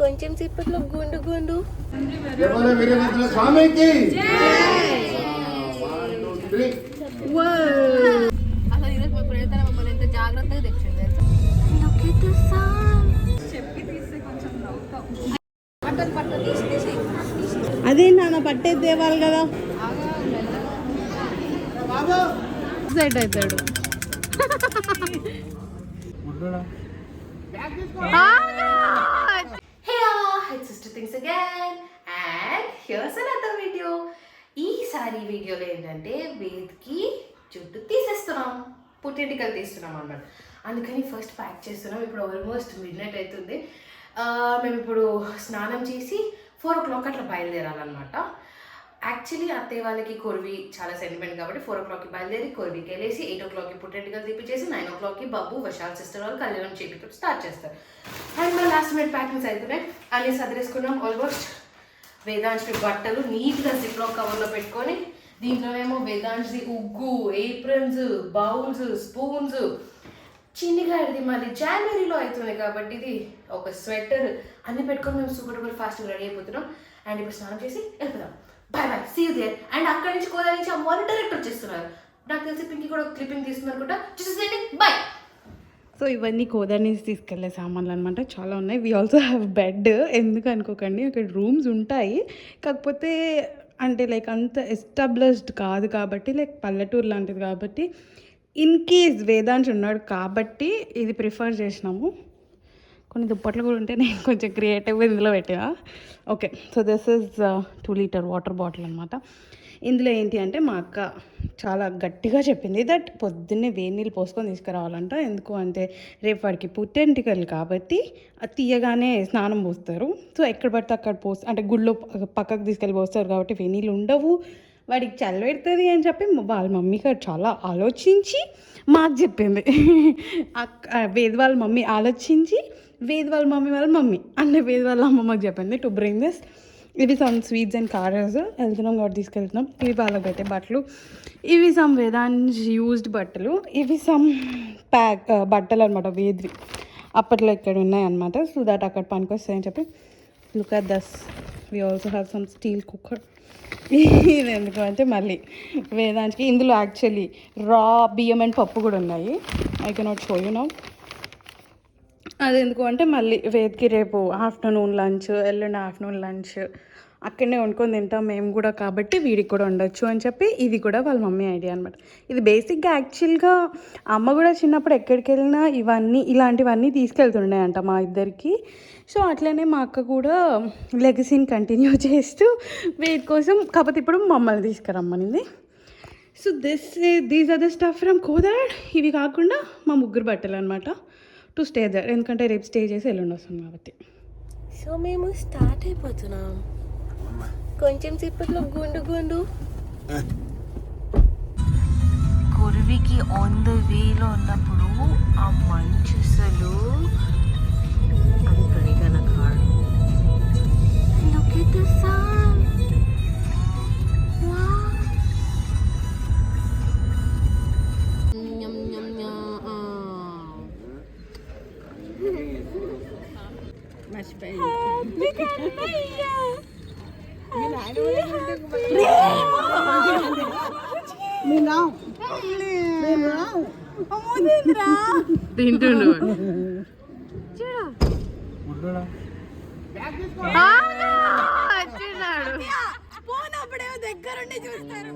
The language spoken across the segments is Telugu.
కొంచెం సేపట్లో గుండు గుండు. స్వామికి అసలు ఈరోజు మా ప్రేరణ మమ్మల్ని ఎంత జాగ్రత్తగా తెచ్చింది. అదే నాన్న పట్టేది తేవాలి కదా. సెట్ అవుతాడు. It's Sister Things again and here's another video. ఈసారి వీడియోలో ఏంటంటే వేద్కి జుట్టు తీసేస్తున్నాం, పుట్టెంటికలు తీస్తున్నాం అన్నమాట. అందుకని ఫస్ట్ ప్యాక్ చేస్తున్నాం. ఇప్పుడు ఆల్మోస్ట్ మిడ్నైట్ అవుతుంది. మేము ఇప్పుడు స్నానం చేసి 4 o'clock అట్లా బయలుదేరాలన్నమాట. యాక్చువల్లీ అత్తయ్య వాళ్ళకి కొరివి చాలా సెంటిమెంట్ కాబట్టి 4 o'clockకి బయలుదేరి కొరివికి వెళ్ళేసి 8 o'clockకి పుట్టెంటికలు తీపిచ్చేసి 9 o'clockకి బాబు వర్షాల్ సిస్టర్ వాళ్ళు కళ్యాణం చేపి స్టార్ట్ చేస్తారు. అండ్ మా లాస్ట్ మినిట్ ప్యాకింగ్స్ అవుతున్నాయి. అన్నీ సదిరేసుకున్నాం. ఆల్మోస్ట్ వేదాంశ్ బట్టలు నీట్గా జిప్లో కవర్లో పెట్టుకొని, దీంట్లోనేమో వేదాంశ్ది ఉగ్గు, ఏప్రన్స్, బౌల్స్, స్పూన్స్, చిన్నిగాడిది మళ్ళీ జనవరిలో అవుతుంది కాబట్టి ఇది ఒక స్వెటర్ అన్నీ పెట్టుకొని మేము సూపర్ ఫాస్ట్గా రెడీ అయిపోతున్నాం. అండ్ ఇప్పుడు స్నానం చేసి వెళ్ళిపోదాం. Bye bye, see you there. And అక్కడి నుంచి కోదా నుంచి అమ్మ వాళ్ళు డైరెక్ట్ వచ్చేస్తున్నారు. నాకు తెలిసి పింకి కూడా క్లిప్పింగ్ తీసుకున్నారనుకుంటా. చూసేసేయండి. బాయ్. సో ఇవన్నీ కోదా నుంచి తీసుకెళ్లే సామాన్లు అనమాట. చాలా ఉన్నాయి. We also have bed. ఎందుకు అనుకోకండి, అక్కడ రూమ్స్ ఉంటాయి, కాకపోతే అంటే లైక్ అంత ఎస్టాబ్లిష్డ్ కాదు కాబట్టి, లైక్ పల్లెటూరు లాంటిది కాబట్టి, ఇన్ కేస్ వేదాంశ్ ఉన్నాడు కాబట్టి ఇది ప్రిఫర్ చేసినాము. కొన్ని దుప్పట్లు కూడా ఉంటే నేను కొంచెం క్రియేటివ్గా ఇందులో పెట్టినా. Okay, so this is 2 liter water bottle అనమాట. ఇందులో ఏంటి అంటే మా అక్క చాలా గట్టిగా చెప్పింది దట్ పొద్దున్నే వేడి నీళ్ళు పోసుకొని తీసుకురావాలంట. ఎందుకు అంటే రేపు వాడికి పుట్టెంటికలు కాబట్టి అది తీయగానే స్నానం పోస్తారు. సో ఎక్కడ పడితే అక్కడ అంటే గుళ్ళో పక్కకు తీసుకెళ్ళి పోస్తారు కాబట్టి వేడి నీళ్ళు ఉండవు, వాడికి చల్ల పెడుతుంది అని చెప్పి వాళ్ళ మమ్మీ గారు చాలా ఆలోచించి మాకు చెప్పింది. వేద్ వాళ్ళ మమ్మీ ఆలోచించి వేద్ వాళ్ళ మమ్మీ అంటే వేద్ వాళ్ళ అమ్మమ్మకి చెప్పింది టు బ్రింగ్ దిస్. ఇవి సమ్ స్వీట్స్ అండ్ కారర్స్ వెళ్తున్నాం కాబట్టి తీసుకెళ్తున్నాం. ఇవి వాళ్ళకి పెట్టే బట్టలు, ఇవి సమ్ వేదాంశ్ యూజ్డ్ బట్టలు, ఇవి సమ్ బట్టలు అనమాట వేద్వి అప్పట్లో ఇక్కడ ఉన్నాయి అనమాట. సో దట్ అక్కడ పనికొస్తాయని చెప్పి. Look at this. We also have some steel cooker. ఇది ఎందుకు అంటే మళ్ళీ వేదాంశ్కి ఇందులో యాక్చువల్లీ రా బియ్యం అండ్ పప్పు కూడా ఉన్నాయి. I cannot show you now. అది ఎందుకు అంటే మళ్ళీ వేద్కి రేపు ఆఫ్టర్నూన్ లంచ్, ఎల్లుండి ఆఫ్టర్నూన్ లంచ్ అక్కడనే వండుకొని తింటాం మేము కూడా కాబట్టి వీడికి కూడా ఉండొచ్చు అని చెప్పి ఇది కూడా వాళ్ళ మమ్మీ ఐడియా అనమాట. ఇది బేసిక్గా యాక్చువల్గా అమ్మ కూడా చిన్నప్పుడు ఎక్కడికి వెళ్ళినా ఇలాంటివన్నీ తీసుకెళ్తుండే అంట మా ఇద్దరికి. సో అట్లనే మా అక్క కూడా లెగసీని కంటిన్యూ చేస్తూ వేద్ కోసం కాకపోతే ఇప్పుడు మమ్మల్ని తీసుకురమ్మనింది. So these are the stuff from Kodad. ఇవి కాకుండా మా ముగ్గురు బట్టలు అనమాట టు స్టే దర్, ఎందుకంటే రేపు స్టే చేసి ఎల్లుండి వస్తుంది కాబట్టి. సో మేము స్టార్ట్ అయిపోతున్నాం. కొంచెం సేపట్లో గుండు గుండు. కొరివికి ఆన్ ద వేలో ఉన్నప్పుడు ఆ మంచు అసలు అంతరిగా కాడు. Look at the sun. Wow. తింటుండు పోనప్పుడేమో దగ్గరుండి చూస్తారు.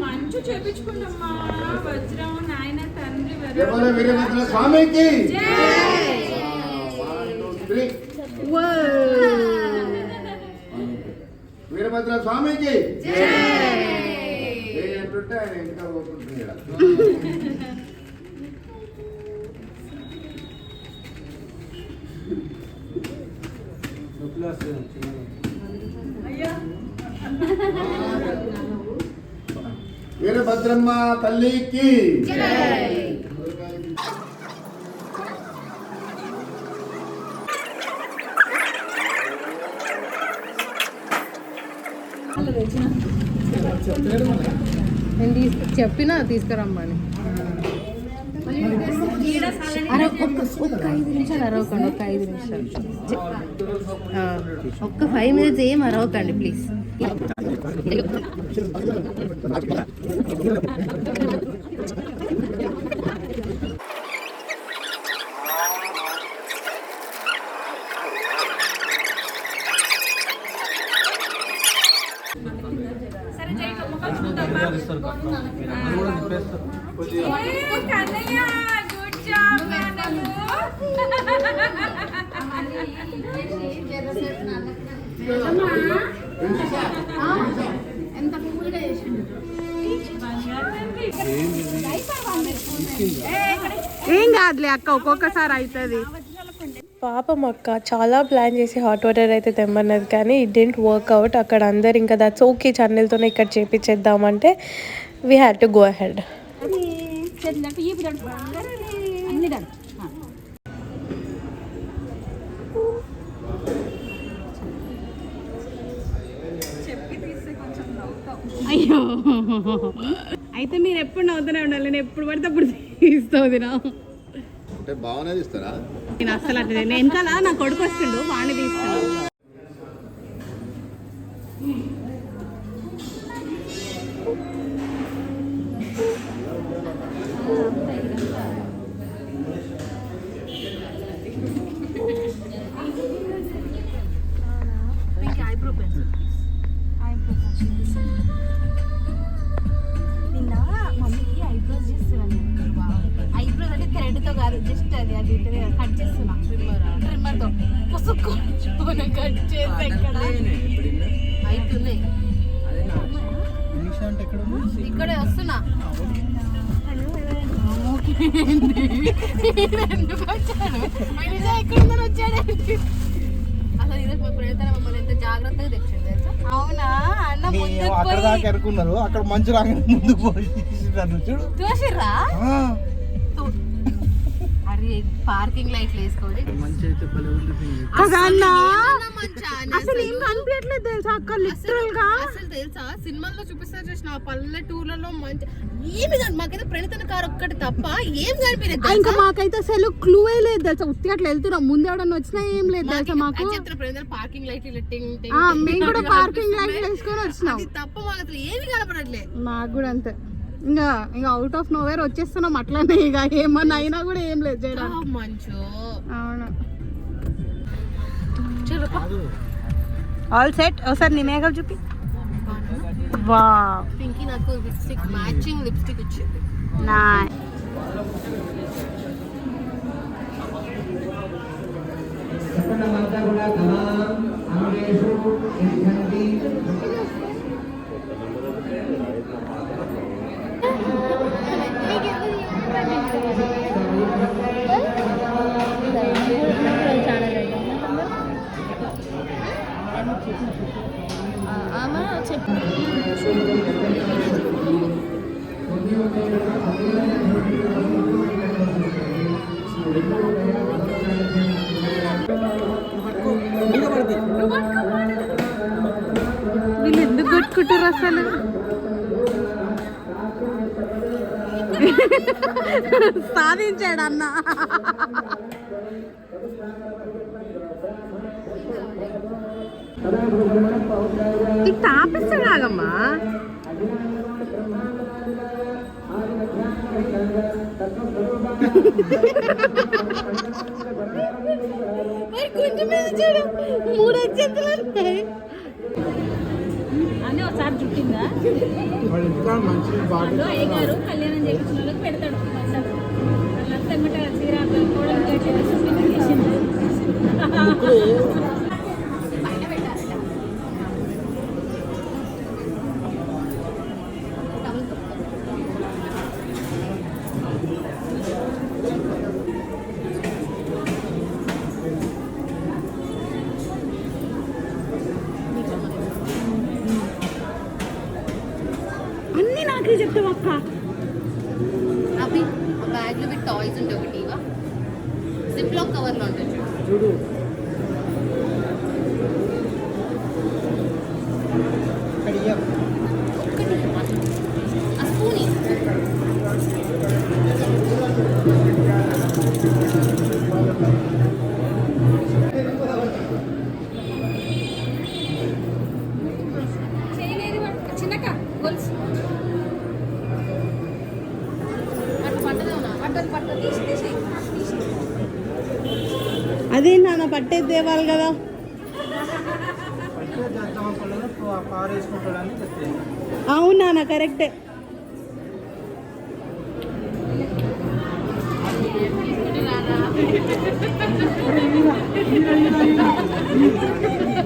మంచు చేపించుకుంటామ్మా. వజ్రం నాయన తండ్రి స్వామికి వీరభద్ర స్వామికి ఏంటంటే ఆయన ఇంకా పోతుంటున్నాడు. వీరభద్రమ్మ తల్లికి చెప్పినా తీసుకురమ్మని. ఒక్క 5 నిమిషాలు అరవకండి, ఒక్క 5 నిమిషాలు, ఒక్క 5 minutes ఏం అరవకండి ప్లీజ్. కన్నయ్య గుడ్ జాబ్ ఎంత కూల్గా చేసిండు. ఏం కాదులే అక్క, ఒక్కొక్కసారి అవుతుంది. పాపం అక్క చాలా ప్లాన్ చేసి హాట్ వాటర్ అయితే తెమ్మన్నది, కానీ ఇట్ డెంట్ వర్క్అవుట్. అక్కడ అందరు ఇంకా దట్స్ ఓకే ఛానల్తోనే ఇక్కడ చేపించేద్దామంటే we had to go ahead. అయ్యో, అయితే మీరు ఎప్పుడు నవ్వుతూనే ఉండాలి, నేను ఎప్పుడు పడితే అప్పుడు తీస్తుంది నా. అంటే బాగానే ఇస్తారా? నేను అస్సలు అట్లా నేను వెనకాల నా కొడుకు వస్తుండు, వాడిని తీస్తున్నాను. జస్ట్ అది అది కట్ చేస్తున్నా ట్రిమ్మర్తో పుసుక్కొని కట్ చేసి ఎక్కడ అవుతున్నాయి. ఇక్కడే వస్తున్నా. ఎందుకు వచ్చాడు? ఎక్కడ వచ్చాడు అసలు? ఇది ప్రణిత మమ్మల్ని ఎంత జాగ్రత్తగా తెచ్చింది తెలుసా? అవునా అన్న ముందుకు అక్కడ మంచు రాగానే ముందుకు పోయి చూసిర్రా? అరే పార్కింగ్ లైట్లు వేసుకోవాలి. అసలు ఏం కనిపించట్లేదు తెలుసా అక్క, లిటరల్ గా. అసలు తెలుసా సినిమాల్లో చూపిస్తారు చూసిన పల్లెటూర్లలో మంచి ఏమి కాదు. మాకైతే ప్రణితన కారు ఒక్కటి తప్ప ఏం కనిపించలేదు. ఇంకా మాకైతే అసలు క్లూవే లేదు తెలుసా. ఉత్తి అట్లా వెళ్తున్నాం, ముందు ఎవడన్నా వచ్చినా ఏం లేదు తెలుసా మాకు. పార్కింగ్ లైట్ మేము కూడా పార్కింగ్ లైట్ వేసుకొని వచ్చినాం తప్ప మాకు అసలు ఏమి కనపడట్లే. నాకు కూడా అంతే. ఇంకా అవుట్ ఆఫ్ నోవేర్ వచ్చేస్తున్నాం అట్లనే. ఇక ఏమన్నా అయినా కూడా ఏం లేదు చేయడానికి. మంచు అవును. All set. ఒకసారి నీ మేకప్ చూపి. వావ్, పింకీ నాకు లిప్స్టిక్ మ్యాచింగ్ లిప్స్టిక్ ఇచ్చింది. నైస్. వీళ్ళు ఎందుకు కొట్టుకుంటారు అసలు? సాధించాడు అన్న. నీకు తాపిస్తాడు ఆగమ్మా. కొంచెం మీద చూడు, 3 అక్షంతలు ఉంటాయి అని ఒకసారి చుట్టిందా అయ్యగారు కళ్యాణం చేయించిన వాళ్ళకి పెడతాడు. వాళ్ళంతా ఎమ్మట శ్రీరామ కోడలు చేసింది. ఆఖరి చెప్తాం అక్క. అవి బ్యాగ్లో విత్ టాయ్స్ ఉంటాయి ఒకటి ఇవా జిప్ లాక్ కవర్లో ఉంటుంది చూడు ఇక్కడ ఇయ్య. ఒక్కటి ఆ స్పూన్ చేయలేదు చిన్నక గొలుసు పట్టదు తీసి అదే నాన్న పట్టేది తేవాలి కదా. పైకి చేద్దాం అనుకోలేదు కారు వేసుకుంటాడని చెప్తే అవును నాన్న కరెక్టే.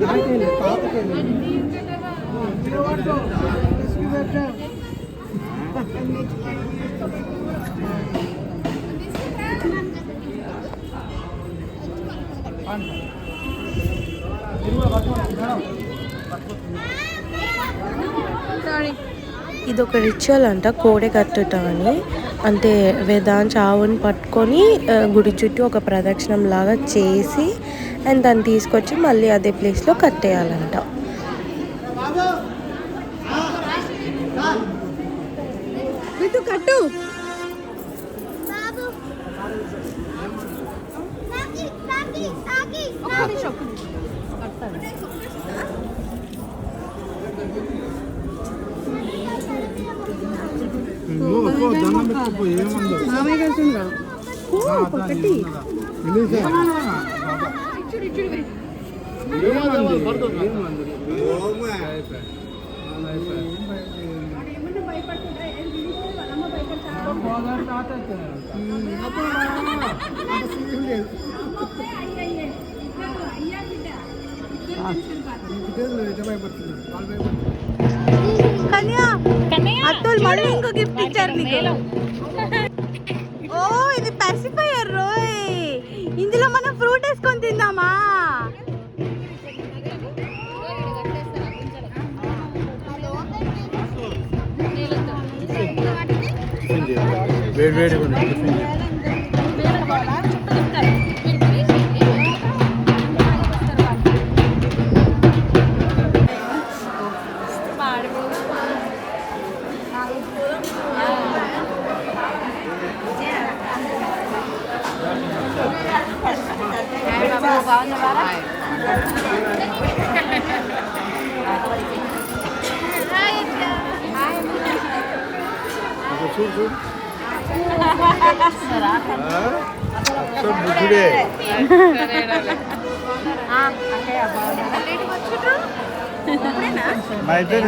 నాకేలే తాతకేలే ఇది ఒక రిచువల్ అంట, కోడె కట్టుట అని. అంటే వేదాంశ ఆవుని పట్టుకొని గుడి చుట్టూ ఒక ప్రదక్షిణం లాగా చేసి అండ్ దాన్ని తీసుకొచ్చి మళ్ళీ అదే ప్లేస్లో కట్టేయాలంట. వితు కట్టు. దండం పెట్టుకోపో ఏముందో మామయ్య కడుతుందా ఒకటి. అత్తులు మళ్ళీ ఇంకో గిఫ్ట్ ఇచ్చారు నీకు. ఓ ఇది పాసిఫైయర్ రోయ్. ఇందులో మనం ఫ్రూట్ వేసుకొని తిందామా? వేడి చూడు బుద్ధుడే మా ఇద్దరు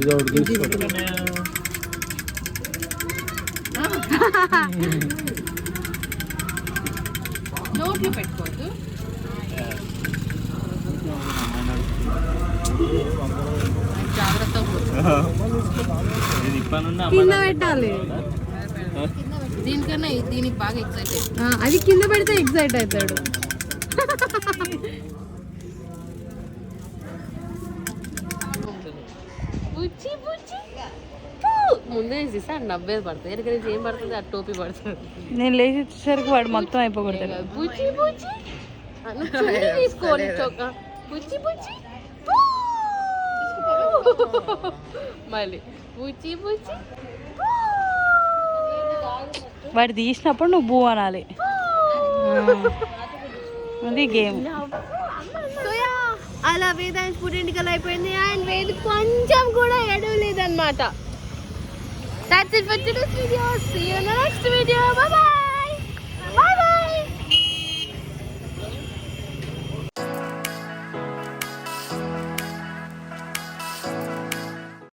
ఇది ఒకటి తీసుకో. నోట్లో పెట్టుకోవద్దు. కింద పెట్టాలి. దీనికన్నా దీనికి బాగా ఎక్సైటెడ్. అది కింద పెడితే ఎక్సైట్ అవుతాడు. బుచ్చి బుచ్చి ముందే చూసా నవ్వేది పడుతుంది. ఎక్కడ నుంచి ఏం పడుతుంది ఆ టోపీ పడుతుంది. నేను లేచి వచ్చేసరికి వాడు మొత్తం అయిపోకూడదు. బుచ్చి బుచ్చి తీసుకోవాలి చొక్క. బుచ్చి బుచ్చి మళ్ళీ బుచ్చి బుచ్చి. వాడు తీసినప్పుడు నువ్వు బూ అనాలి. అది గేమ్. అలా వేదాంశ్ పుట్టింటికలు అయిపోయింది అండ్ వేది కొంచెం కూడా ఎడవలేదన్నమాట. That's it for today's video. See you in the next video. Bye bye.